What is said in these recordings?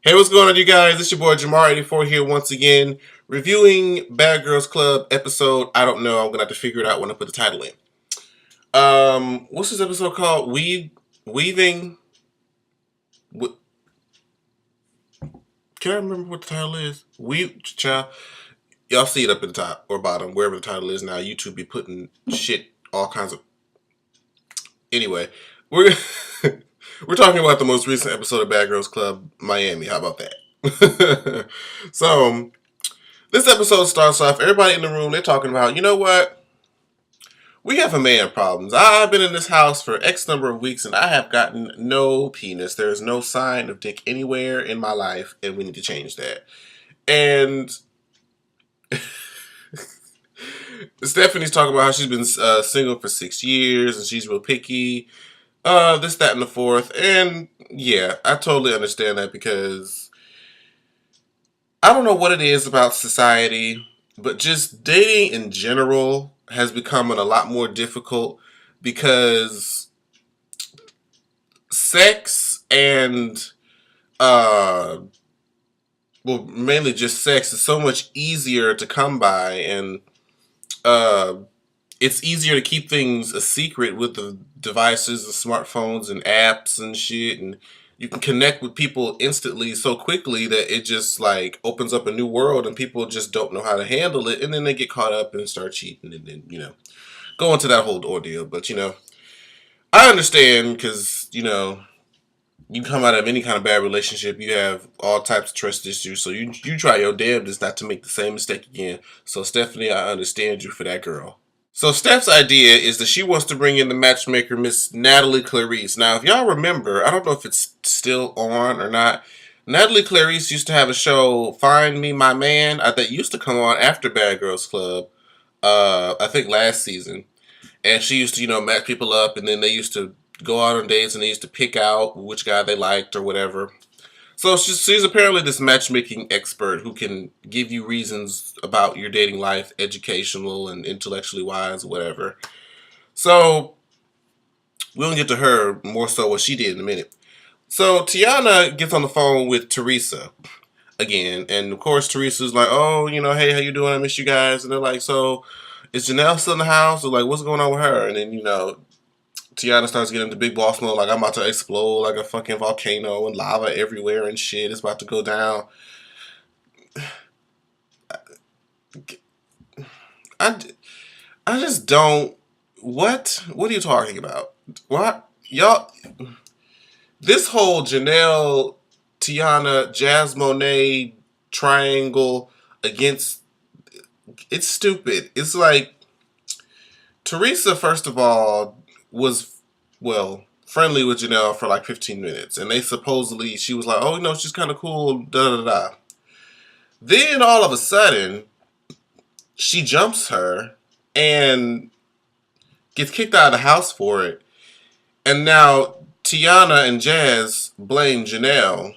Hey, what's going on, you guys? It's your boy Jamar84 here once again, reviewing Bad Girls Club episode. I don't know. I'm gonna have to figure it out when I put the title in. What's this episode called? Weaving. Can I remember what the title is? Child. Y'all see it up at the top or bottom, wherever the title is now. YouTube be putting shit, all kinds of. Anyway, we're we're talking about the most recent episode of Bad Girls Club Miami. How about that? So this episode starts off, everybody in the room, they're talking about, you know what? We have a man problems. I've been in this house for X number of weeks and I have gotten no penis. There is no sign of dick anywhere in my life and we need to change that. And Stephanie's talking about how she's been single for 6 years and she's real picky. This, that, and the fourth. And yeah, I totally understand that because I don't know what it is about society, but just dating in general has become a lot more difficult because sex and mainly just sex is so much easier to come by, and it's easier to keep things a secret with the devices and smartphones and apps and shit, and you can connect with people instantly so quickly that it just like opens up a new world and people just don't know how to handle it, and then they get caught up and start cheating and then go into that whole ordeal. But I understand because you come out of any kind of bad relationship, you have all types of trust issues, so you try your damnedest not to make the same mistake again. So Stephanie, I understand you for that, girl. So Steph's idea is that she wants to bring in the matchmaker, Miss Natalie Clarice. Now, if y'all remember, I don't know if it's still on or not. Natalie Clarice used to have a show, Find Me My Man, that used to come on after Bad Girls Club. I think last season. And she used to, match people up, and then they used to go out on dates and they used to pick out which guy they liked or whatever. So she's apparently this matchmaking expert who can give you reasons about your dating life, educational and intellectually wise, whatever. So we'll get to her more so what she did in a minute. So Tiana gets on the phone with Teresa again, and of course Teresa's like, "Oh, hey, how you doing? I miss you guys." And they're like, "So is Janelle still in the house?" Or like, "What's going on with her?" And then Tiana starts getting the big boss mode, like I'm about to explode like a fucking volcano and lava everywhere and shit. It's about to go down. I, I just don't. What are you talking about? What? Y'all, this whole Janelle, Tiana, Jazz Monet triangle against. It's stupid. It's like Teresa, first of all, was, well, friendly with Janelle for like 15 minutes. And they supposedly, she was like, "Oh, she's kind of cool, da da da." Then all of a sudden, she jumps her and gets kicked out of the house for it. And now Tiana and Jazz blame Janelle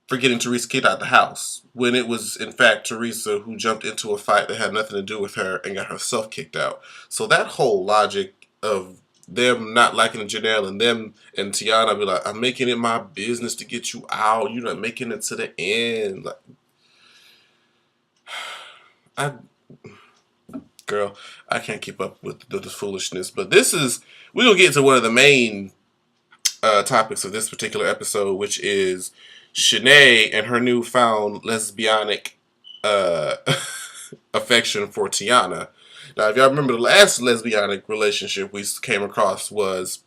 for getting Teresa kicked out of the house, when it was, in fact, Teresa who jumped into a fight that had nothing to do with her and got herself kicked out. So that whole logic of them not liking Janelle and them and Tiana be like, "I'm making it my business to get you out. You're not making it to the end." Like, I, girl, I can't keep up with the foolishness. But we're going to get to one of the main topics of this particular episode, which is Shenet and her newfound lesbianic affection for Tiana. Now, if y'all remember, the last lesbianic relationship we came across was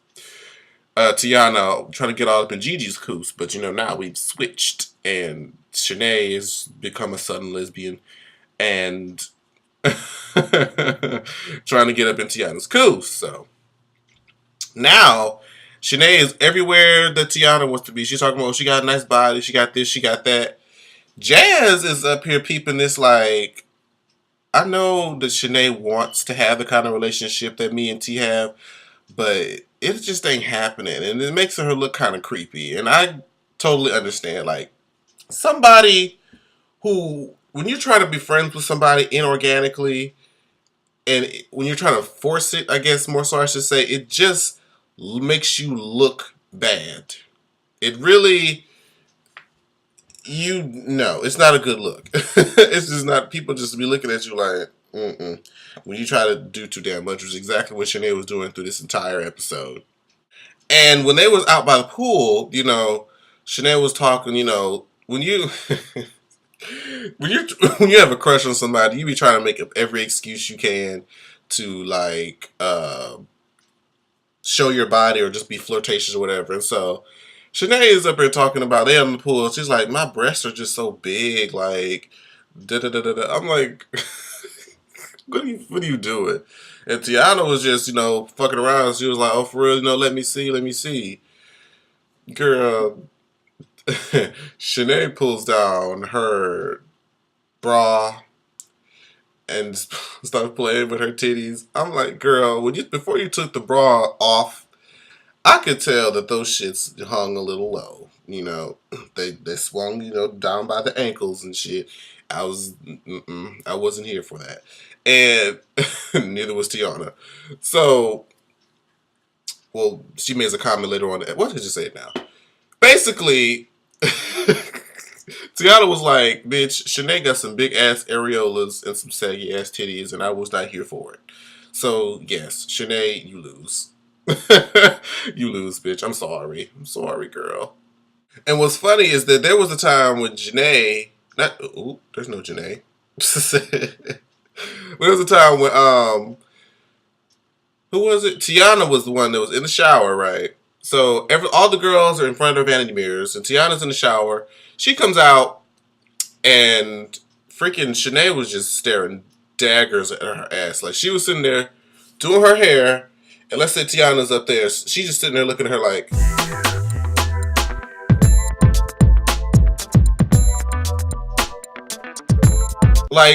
Tiana trying to get all up in Gigi's coos, but now we've switched, and Shenet has become a sudden lesbian and trying to get up in Tiana's coos. So now Shenet is everywhere that Tiana wants to be. She's talking about, "Oh, she got a nice body, she got this, she got that." Jazz is up here peeping this like, I know that Shenet wants to have the kind of relationship that me and T have, but it just ain't happening. And it makes her look kind of creepy. And I totally understand. Like, somebody who, when you're trying to be friends with somebody inorganically, and when you're trying to force it, I guess more so I should say, it just makes you look bad. It really, You no, it's not a good look. It's just not. People just be looking at you like, mm-mm. When you try to do too damn much, which is exactly what Shenet was doing through this entire episode. And when they was out by the pool, Shenet was talking. When you when you when you have a crush on somebody, you be trying to make up every excuse you can to like show your body or just be flirtatious or whatever. And so Shanae is up here talking about they in the pool. She's like, my breasts are just so big, like da da da da. Da. I'm like, what are you doing? And Tiana was just fucking around. She was like, oh for real, let me see, let me see. Girl, Shanae pulls down her bra and starts playing with her titties. I'm like, girl, before you took the bra off, I could tell that those shits hung a little low. They swung, down by the ankles and shit. I wasn't here for that, and neither was Tiana. So, well, she makes a comment later on. What did you say now? Basically, Tiana was like, "Bitch, Shanae got some big ass areolas and some saggy ass titties, and I was not here for it." So yes, Shanae, you lose. You lose, bitch. I'm sorry. I'm sorry, girl. And what's funny is that there was a time when Janae, not there's no Janae. There was a time when who was it? Tiana was the one that was in the shower, right? So all the girls are in front of their vanity mirrors, and Tiana's in the shower. She comes out, and freaking Shanae was just staring daggers at her ass. Like she was sitting there doing her hair, and let's say Tiana's up there. She's just sitting there looking at her like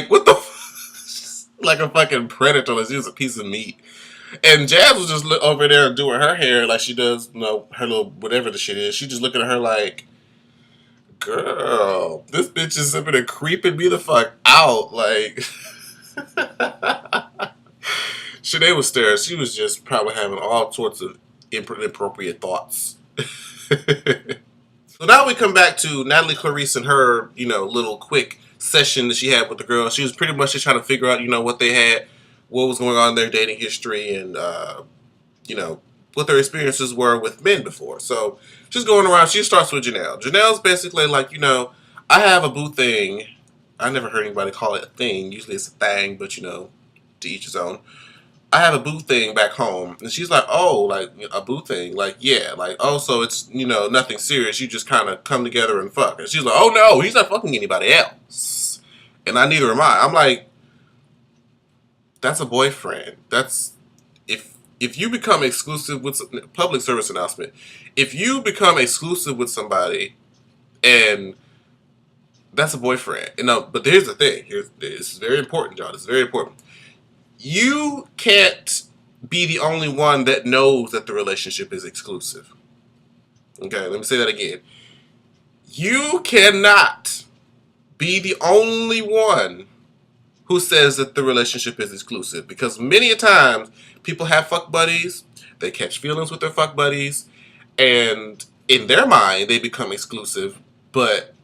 what the like a fucking predator. Like she was a piece of meat. And Jazz was just over there doing her hair like she does, her little whatever the shit is. She just looking at her like, girl, this bitch is sitting there creeping me the fuck out. Like, Shanae was staring. She was just probably having all sorts of inappropriate thoughts. So now we come back to Natalie Clarice and her, little quick session that she had with the girl. She was pretty much just trying to figure out, what they had, what was going on in their dating history, and what their experiences were with men before. So she's going around. She starts with Janelle. Janelle's basically like, I have a boo thing. I never heard anybody call it a thing. Usually it's a thing, but to each his own. I have a boo thing back home. And she's like, oh, like a boo thing. Like, yeah. Like, oh, so it's, nothing serious. You just kind of come together and fuck. And she's like, oh, no, he's not fucking anybody else. And neither am I. I'm like, that's a boyfriend. That's, if you become exclusive with, public service announcement, if you become exclusive with somebody and that's a boyfriend. But here's the thing. It's very important, John. It's very important. You can't be the only one that knows that the relationship is exclusive. Okay, let me say that again. You cannot be the only one who says that the relationship is exclusive, because many a times people have fuck buddies, they catch feelings with their fuck buddies, and in their mind they become exclusive, but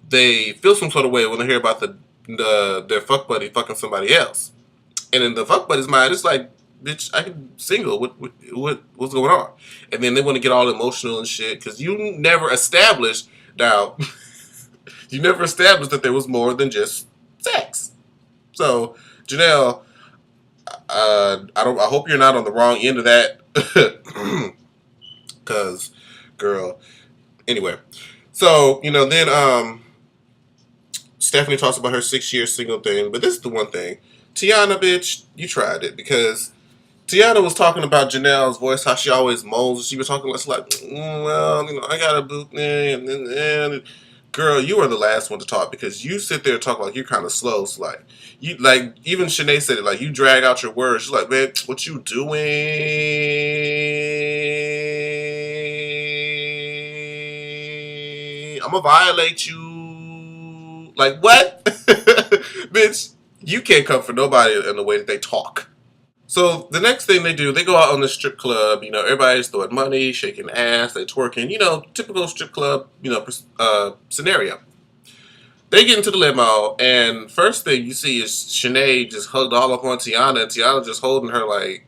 they feel some sort of way when they hear about their fuck buddy fucking somebody else. And in the fuck buddy's mind, it's like, bitch, I can single. What's going on? And then they want to get all emotional and shit because you never established. Now, you never established that there was more than just sex. So, Janelle, I hope you're not on the wrong end of that, because, girl. Anyway, so then Stephanie talks about her 6-year single thing, but this is the one thing. Tiana, bitch, you tried it, because Tiana was talking about Janelle's voice, how she always moans. She was talking like, well, I got a boot, and girl, you are the last one to talk, because you sit there and talk like you're kind of slow. So like you, like even Shenet said it, like you drag out your words. She's like, man, what you doing? I'm gonna violate you. Like what, bitch? You can't come for nobody in the way that they talk. So the next thing they do, they go out on the strip club. Everybody's throwing money, shaking ass, they twerking. Typical strip club, scenario. They get into the limo, and first thing you see is Shanae just hugged all up on Tiana, and Tiana just holding her like,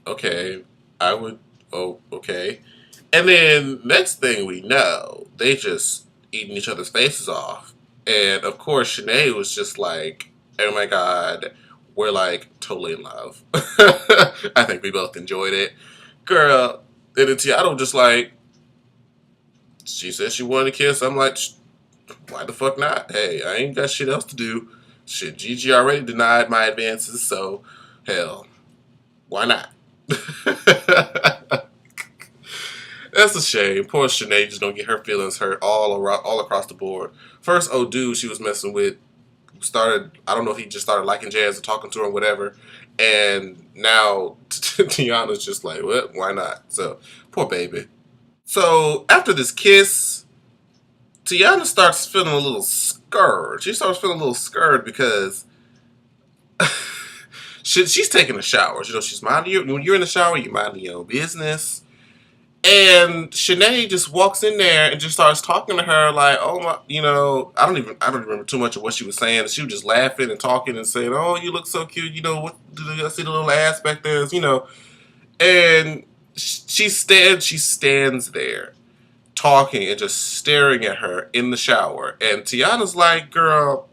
okay, I would, oh, okay. And then next thing we know, they just eating each other's faces off. And of course, Shanae was just like, oh my god, we're like totally in love. I think we both enjoyed it. Girl, and then Tiana just like, she said she wanted to kiss. I'm like, why the fuck not? Hey, I ain't got shit else to do. Shit, Gigi already denied my advances, so hell, why not? That's a shame. Poor Sinead just gonna get her feelings hurt all across the board. First, old dude she was messing with started. I don't know if he just started liking Jazz or talking to her or whatever, and now Tiana's just like, what? Why not? So poor baby. So after this kiss, Tiana starts feeling a little scared. She starts feeling a little scared because she's taking a shower. You know, she's minding you when you're in the shower, you minding your own business. And Shanae just walks in there and just starts talking to her like, "Oh my, I don't remember too much of what she was saying. She was just laughing and talking and saying, "Oh, you look so cute. You know what? Do you see the little ass back there? You know." And she stands there talking and just staring at her in the shower. And Tiana's like, "Girl,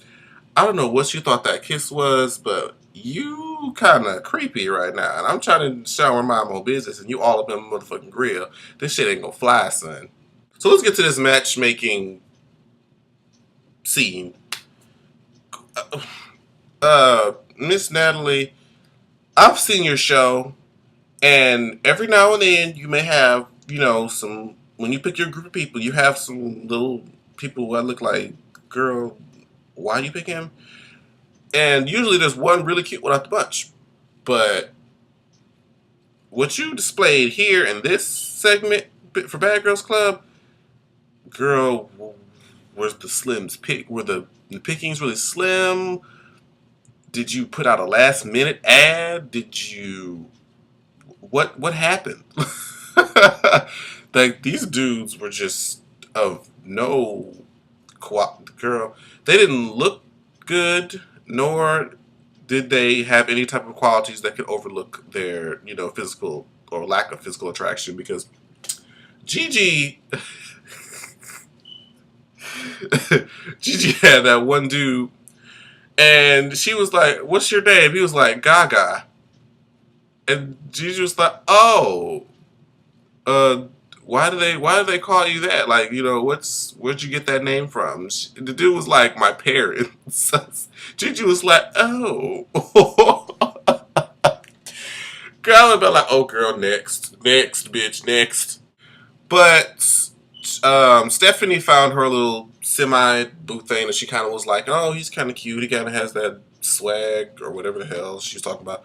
I don't know what you thought that kiss was, but you kind of creepy right now. And I'm trying to shower my own business, and you all up in my motherfucking grill. This shit ain't gonna fly, son." So let's get to this matchmaking scene. Miss Natalie, I've seen your show, and every now and then you may have, some. When you pick your group of people, you have some little people that look like, girl, why you pick him? And usually there's one really cute one out the bunch. But what you displayed here in this segment for Bad Girls Club, girl, was the slims pick? Were the pickings really slim? Did you put out a last minute ad? Did you what happened? Like these dudes were just of no girl. They didn't look good, nor did they have any type of qualities that could overlook their, physical or lack of physical attraction. Because Gigi, Gigi had that one dude, and she was like, "What's your name?" He was like, "Gaga," and Gigi was like, "Oh, uh." Why do they call you that? Like, where'd you get that name from? The dude was like, my parents. Gigi was like, oh. Girl, I would be like, oh, girl, next, bitch, next. But Stephanie found her little semi-boo thing, and she kind of was like, oh, he's kind of cute. He kind of has that swag or whatever the hell she was talking about.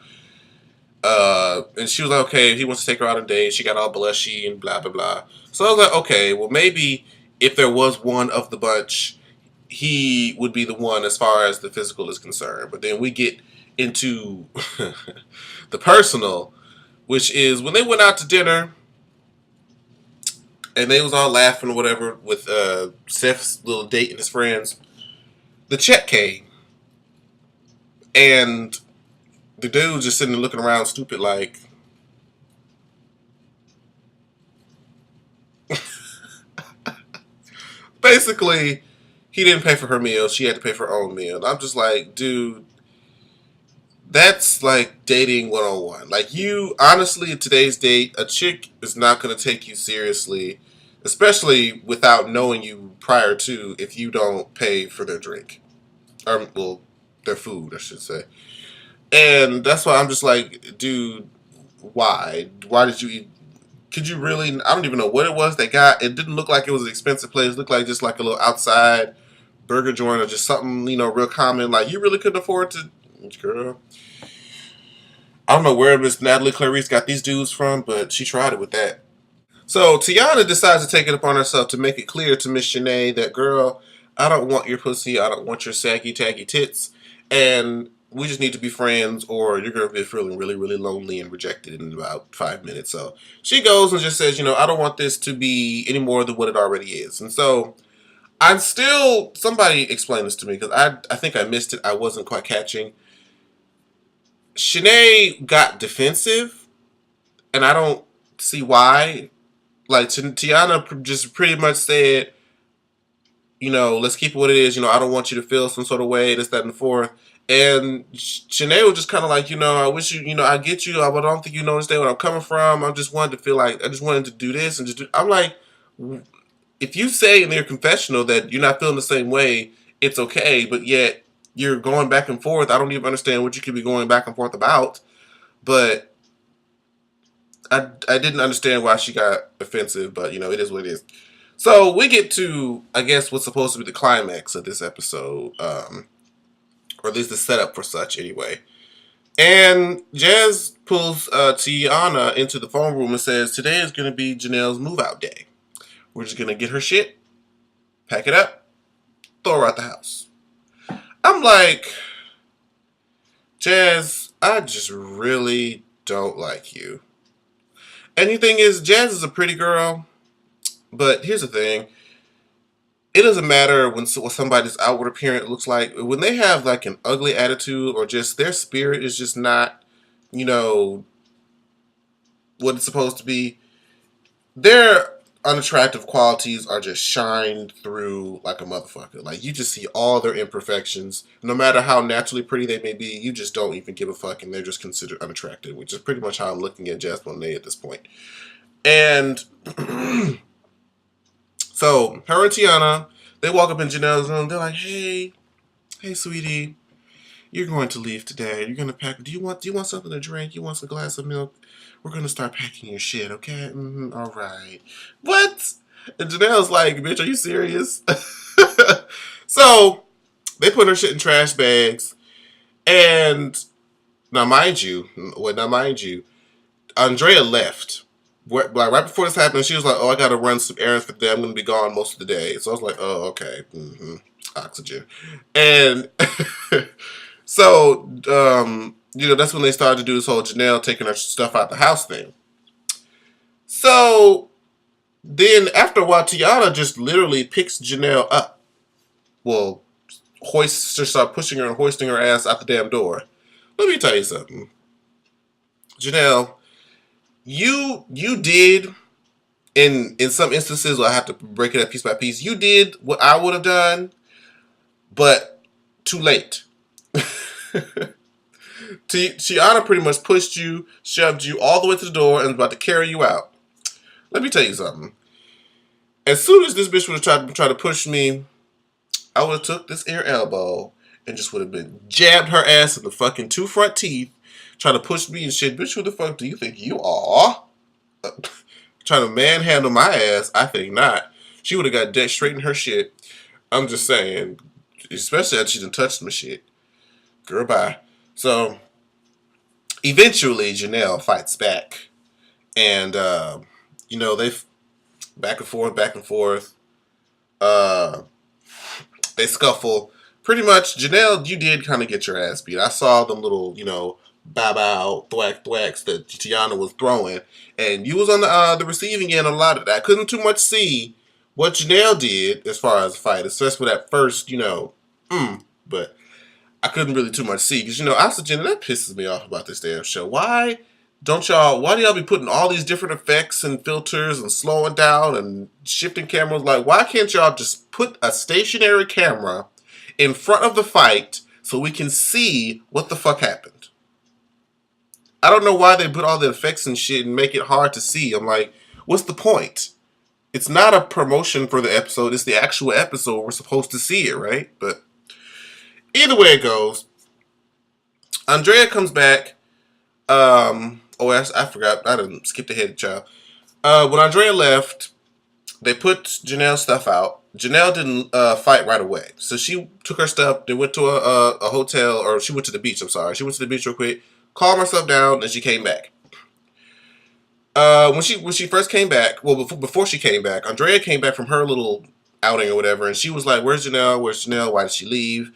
And she was like, okay, he wants to take her out on a date. She got all blushy and blah, blah, blah. So I was like, okay, well, maybe if there was one of the bunch, he would be the one as far as the physical is concerned. But then we get into the personal, which is when they went out to dinner and they was all laughing or whatever with Seth's little date and his friends. The check came, and the dude was just sitting there looking around stupid like, basically, he didn't pay for her meal. She had to pay for her own meal. And I'm just like, dude, that's like dating 101. Like, you, honestly, in today's date, a chick is not going to take you seriously, especially without knowing you prior to, if you don't pay for their drink. Or, well, their food, I should say. And that's why I'm just like, dude, why? Why did you eat? Could you really? I don't even know what it was they got. It didn't look like it was an expensive place. It looked like just like a little outside burger joint or just something, real common. Like, you really couldn't afford to. Girl, I don't know where Miss Natalie Clarice got these dudes from, but she tried it with that. So Tiana decides to take it upon herself to make it clear to Miss Shanae that, girl, I don't want your pussy. I don't want your saggy, taggy tits. And we just need to be friends, or you're going to be feeling really, really lonely and rejected in about 5 minutes. So she goes and just says, I don't want this to be any more than what it already is. And so I'm still, somebody explain this to me because I think I missed it. I wasn't quite catching. Shenet got defensive, and I don't see why. Like Tiana just pretty much said, let's keep it what it is. I don't want you to feel some sort of way. This, that, and the fourth. And Shenet was just kind of like, I wish I get you. I don't think you understand where I'm coming from. I just wanted to feel like I just wanted to do this and just do. I'm like, if you say in your confessional that you're not feeling the same way, it's okay. But yet you're going back and forth. I don't even understand what you could be going back and forth about. But I didn't understand why she got offensive. But it is what it is. So we get to, I guess, what's supposed to be the climax of this episode, or at least the setup for such, anyway. And Jazz pulls Tiana into the phone room and says, "Today is going to be Janelle's move-out day. We're just going to get her shit, pack it up, throw her out the house." I'm like, Jazz, I just really don't like you. And the thing is, Jazz is a pretty girl, but here's the thing. It doesn't matter what somebody's outward appearance looks like. When they have like an ugly attitude or just their spirit is just not, you know, what it's supposed to be, their unattractive qualities are just shined through like a motherfucker. Like you just see all their imperfections. No matter how naturally pretty they may be, you just don't even give a fuck and they're just considered unattractive, which is pretty much how I'm looking at Jasmine Monet at this point. And so her and Tiana, they walk up in Janelle's room. They're like, "Hey, sweetie, you're going to leave today. You're gonna pack. Do you want something to drink? You want a glass of milk? We're gonna start packing your shit, okay? All right." What? And Janelle's like, "Bitch, are you serious?" So they put her shit in trash bags, and mind you, Andrea left. Like right before this happened, she was like, "Oh, I gotta run some errands for them. I'm gonna be gone most of the day." So I was like, "Oh, okay, oxygen." And so, that's when they started to do this whole Janelle taking her stuff out the house thing. So then, after a while, Tiana just literally picks Janelle up. Well, start pushing her and hoisting her ass out the damn door. Let me tell you something, Janelle. You did in some instances, I have to break it up piece by piece. You did what I would have done, but too late. Tiana pretty much pushed you, shoved you all the way to the door, and was about to carry you out. Let me tell you something. As soon as this bitch would have tried to push me, I would have took this air elbow and just would have been jabbed her ass in the fucking two front teeth, trying to push me and shit. Bitch, who the fuck do you think you are? Trying to manhandle my ass? I think not. She would have got dead straight in her shit. I'm just saying, especially after she done touched my shit. Girl, bye. So, eventually, Janelle fights back. And, they back and forth. They scuffle. Pretty much, Janelle, you did kind of get your ass beat. I saw them little, bow, thwacks that Tiana was throwing. And you was on the receiving end of a lot of that. I couldn't too much see what Janelle did as far as the fight, especially with that first, but I couldn't really too much see. Because, oxygen, that pisses me off about this damn show. Why do y'all be putting all these different effects and filters and slowing down and shifting cameras? Like, why can't y'all just put a stationary camera in front of the fight so we can see what the fuck happened? I don't know why they put all the effects and shit and make it hard to see. I'm like, what's the point? It's not a promotion for the episode. It's the actual episode. We're supposed to see it, right? But either way it goes, Andrea comes back. I forgot. I didn't skip ahead, child. When Andrea left, they put Janelle's stuff out. Janelle didn't fight right away. So she took her stuff, they went to a hotel, or she went to the beach, I'm sorry. She went to the beach real quick, calmed herself down, and she came back. When she first came back, well, before she came back, Andrea came back from her little outing or whatever, and she was like, "Where's Janelle? Where's Janelle? Why did she leave?"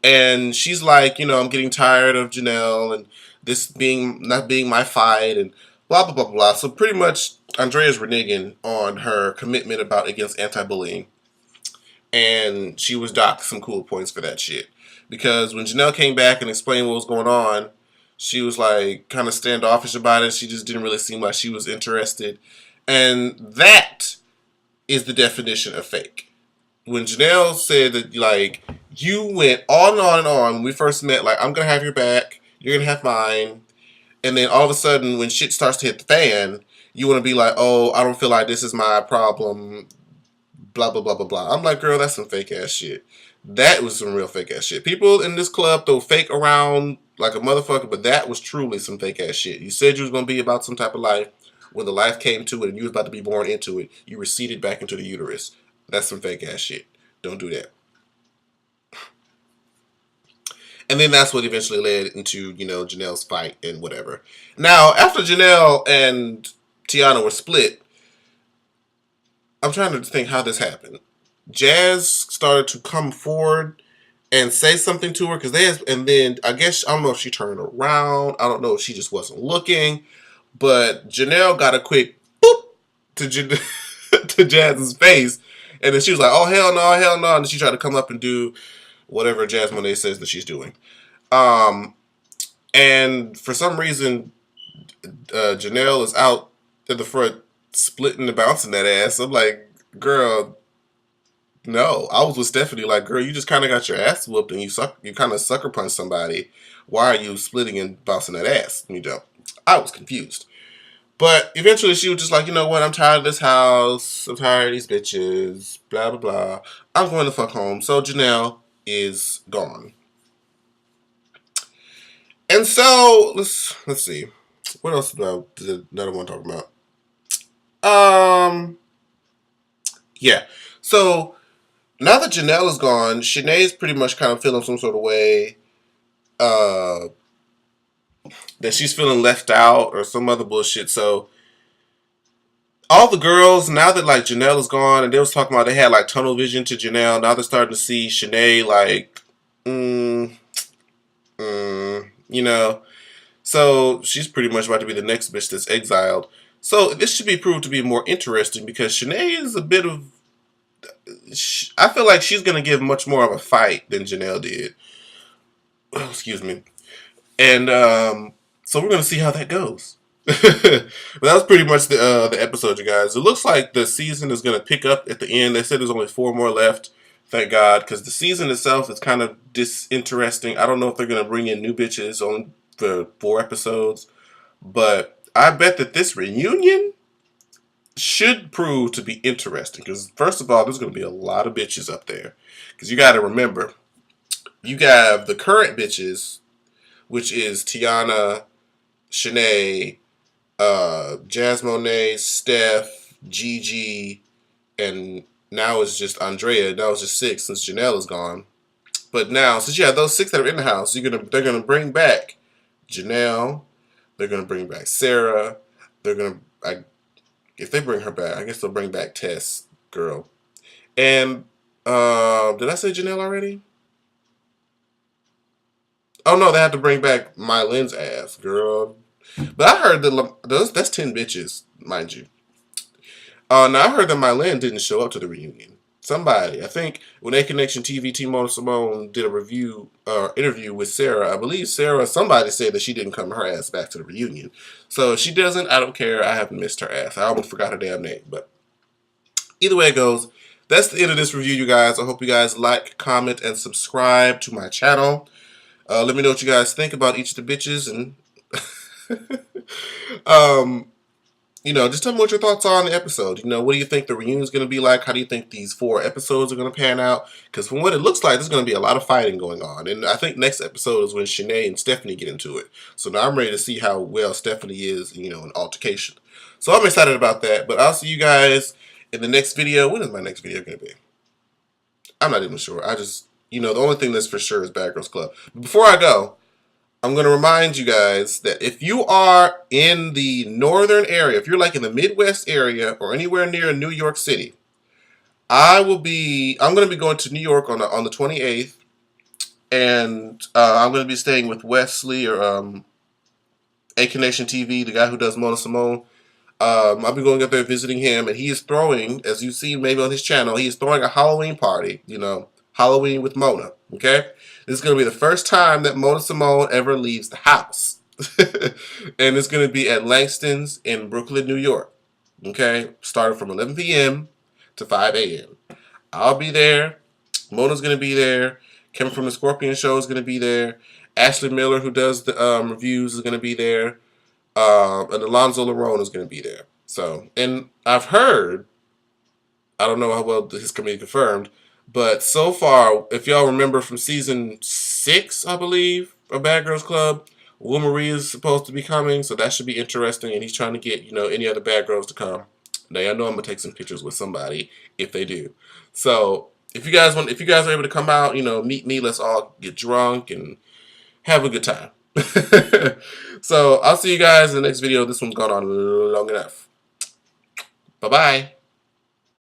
And she's like, "I'm getting tired of Janelle, and this not being my fight, and blah, blah, blah, blah." So pretty much, Andrea's reneging on her commitment against anti-bullying. and she was docked some cool points for that shit. Because when Janelle came back and explained what was going on, she was like kind of standoffish about it. She just didn't really seem like she was interested. And that is the definition of fake. When Janelle said that, like, you went on and on and on when we first met, like, I'm going to have your back, you're going to have mine. And then all of a sudden, when shit starts to hit the fan, you want to be like, oh, I don't feel like this is my problem, blah, blah, blah, blah, blah. I'm like, girl, that's some fake ass shit. That was some real fake ass shit. People in this club throw fake around like a motherfucker, but that was truly some fake ass shit. You said you was going to be about some type of life. When the life came to it and you was about to be born into it, you receded back into the uterus. That's some fake ass shit. Don't do that. And then that's what eventually led into, Janelle's fight and whatever. Now, after Janelle and Tiana were split, I'm trying to think how this happened. Jazz started to come forward and say something to her and then I guess I don't know if she turned around. I don't know if she just wasn't looking, but Janelle got a quick boop to to Jazz's face, and then she was like, "Oh hell no, hell no!" And she tried to come up and do whatever Jazz Monet says that she's doing. And for some reason, Janelle is out at the front splitting and bouncing that ass. I'm like, girl, no. I was with Stephanie like, girl, you just kind of got your ass whooped and you kind of sucker punched somebody. Why are you splitting and bouncing that ass? I was confused. But eventually she was just like, you know what, I'm tired of this house. I'm tired of these bitches. Blah, blah, blah. I'm going to fuck home. So Janelle is gone. And so, let's see. What else did I want to talk about? Yeah. So, now that Janelle is gone, Shenet's pretty much kind of feeling some sort of way, that she's feeling left out or some other bullshit. So, all the girls, now that like Janelle is gone, and they was talking about they had like tunnel vision to Janelle, now they're starting to see Shenet like, you know. So she's pretty much about to be the next bitch that's exiled. So this should be proved to be more interesting because Shenet is a bit of. I feel like she's gonna give much more of a fight than Janelle did. Excuse me. And so we're gonna see how that goes. But that was pretty much the episode, you guys. It looks like the season is gonna pick up at the end. They said there's only 4 more left. Thank God, because the season itself is kind of disinteresting. I don't know if they're gonna bring in new bitches on for 4 episodes, but I bet that this reunion should prove to be interesting. Because first of all, there's gonna be a lot of bitches up there. Because you got to remember, you have the current bitches, which is Tiana, Shenet, Jazz Monet, Steph, Gigi, and now it's just Andrea. Now it's just 6 since Janelle is gone. But now, since you have those 6 that are in the house, they're gonna bring back Janelle. They're gonna bring back Sarah. If they bring her back, I guess they'll bring back Tess, girl. And did I say Janelle already? Oh no, they have to bring back Mylin's ass, girl. But I heard that's 10 bitches, mind you. Now I heard that Mylin didn't show up to the reunion. Somebody, I think, when A Connection TV, Timon Simone did a review interview with Sarah, I believe somebody said that she didn't come her ass back to the reunion. So if she doesn't, I don't care. I haven't missed her ass. I almost forgot her damn name. But either way it goes, that's the end of this review, you guys. I hope you guys like, comment, and subscribe to my channel. Let me know what you guys think about each of the bitches, and just tell me what your thoughts are on the episode. What do you think the reunion is going to be like? How do you think these 4 episodes are going to pan out? Because from what it looks like, there's going to be a lot of fighting going on. And I think next episode is when Shenet and Stephanie get into it. So now I'm ready to see how well Stephanie is, in altercation. So I'm excited about that. But I'll see you guys in the next video. When is my next video going to be? I'm not even sure. the only thing that's for sure is Bad Girls Club. But before I go, I'm going to remind you guys that if you are in the northern area, if you're like in the Midwest area or anywhere near New York City, I'm going to be going to New York on the 28th, and I'm going to be staying with Wesley or A Connection TV, the guy who does Mona Simone. I'll be going up there visiting him, and he is throwing, as you see maybe on his channel, he is throwing a Halloween party. You know, Halloween with Mona. Okay, this is going to be the first time that Mona Simone ever leaves the house, and it's going to be at Langston's in Brooklyn, New York. Okay, starting from 11 p.m. to 5 a.m. I'll be there. Mona's going to be there. Kevin from the Scorpion Show is going to be there. Ashley Miller, who does the reviews, is going to be there. And Alonzo Larone is going to be there. So, and I've heard, I don't know how well his committee confirmed, but so far, if y'all remember from season 6, I believe, of Bad Girls Club, Will Marie is supposed to be coming, so that should be interesting. And he's trying to get, you know, any other bad girls to come. Now, I know I'm gonna take some pictures with somebody if they do. So, if you guys are able to come out, you know, meet me. Let's all get drunk and have a good time. So I'll see you guys in the next video. This one's gone on long enough. Bye bye.